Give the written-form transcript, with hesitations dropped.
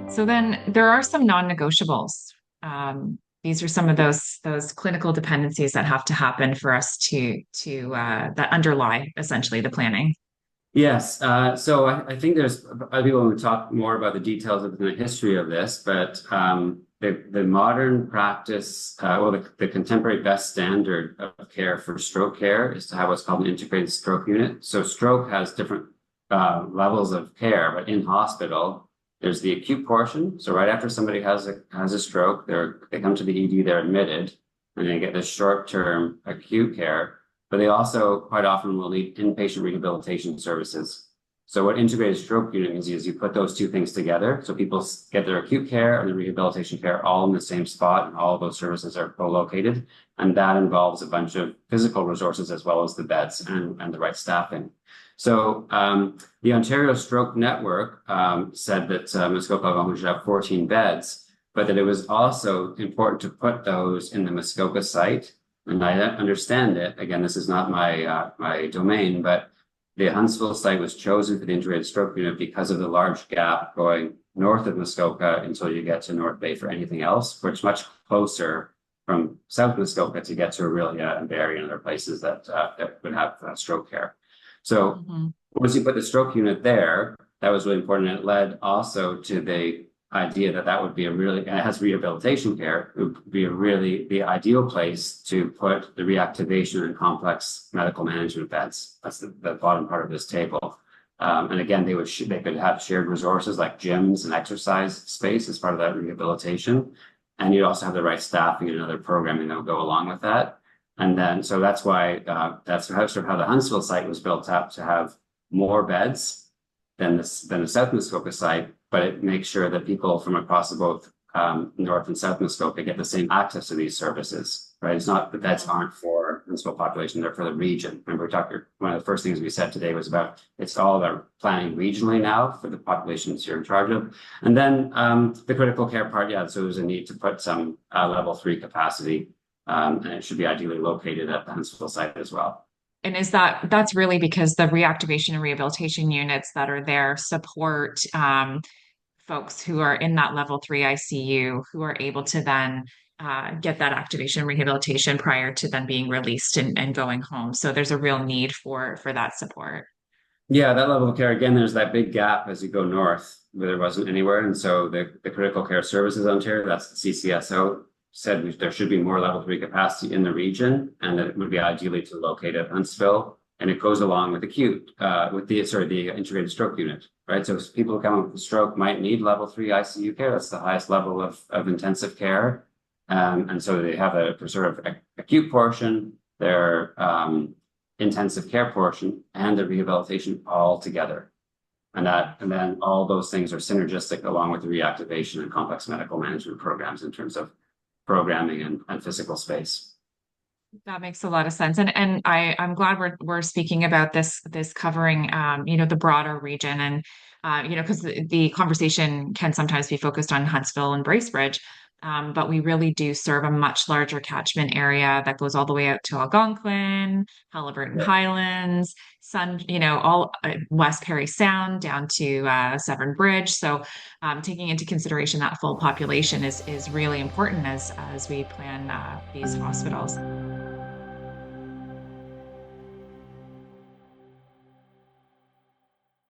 So then there are some non-negotiables. These are some of those clinical dependencies that have to happen for us to that underlie essentially the planning. Yes, so I think there's other people who talk more about the details of the history of this, but the modern practice, the contemporary best standard of care for stroke care is to have what's called an integrated stroke unit. So stroke has different levels of care, but in hospital, there's the acute portion. So right after somebody has a stroke, they come to the ED, they're admitted, and they get this short-term acute care, but they also quite often will need inpatient rehabilitation services. So what integrated stroke unit means is you put those two things together. So people get their acute care and the rehabilitation care all in the same spot, and all of those services are co-located. And that involves a bunch of physical resources as well as the beds and the right staffing. So the Ontario Stroke Network said that Muskoka should have 14 beds, but that it was also important to put those in the Muskoka site. And I understand it. Again, this is not my domain, but the Huntsville site was chosen for the integrated stroke unit because of the large gap going north of Muskoka until you get to North Bay for anything else, which is much closer from South Muskoka to get to Aurelia and Barrie and other places that would have stroke care. So Mhm. once you put the stroke unit there, that was really important. And it led also to the idea that that would be and it has rehabilitation care, it would be the ideal place to put the reactivation and complex medical management beds. That's the bottom part of this table. And again, they could have shared resources like gyms and exercise space as part of that rehabilitation. And you'd also have the right staffing and other programming that would go along with that. And then, so that's why that's sort of how the Huntsville site was built up to have more beds than the South Muskoka site, but it makes sure that people from across both North and South Muskoka get the same access to these services, right? It's not the beds aren't for the Muskoka population, they're for the region. Remember, one of the first things we said today was about it's all about planning regionally now for the populations you're in charge of. And then the critical care part, yeah, so there's a need to put some level 3 capacity, and it should be ideally located at the Huntsville site as well. And that's really because the reactivation and rehabilitation units that are there support folks who are in that level 3 ICU who are able to then get that activation rehabilitation prior to then being released and going home. So there's a real need for that support. Yeah, that level of care, again, there's that big gap as you go north where there wasn't anywhere. And so the Critical Care Services Ontario, that's the CCSO, said there should be more level 3 capacity in the region and that it would be ideally to locate at Huntsville. And it goes along with the integrated stroke unit, right? So people who come up with a stroke might need level 3 ICU care. That's the highest level of intensive care. And so they have a sort of acute portion, their intensive care portion, and the rehabilitation all together. And then all those things are synergistic along with the reactivation and complex medical management programs in terms of programming and physical space. That makes a lot of sense. And I'm glad we're speaking about this covering the broader region and because the conversation can sometimes be focused on Huntsville and Bracebridge. But we really do serve a much larger catchment area that goes all the way out to Algonquin, Halliburton Highlands, all West Perry Sound down to Severn Bridge. So taking into consideration that full population is really important as we plan these hospitals.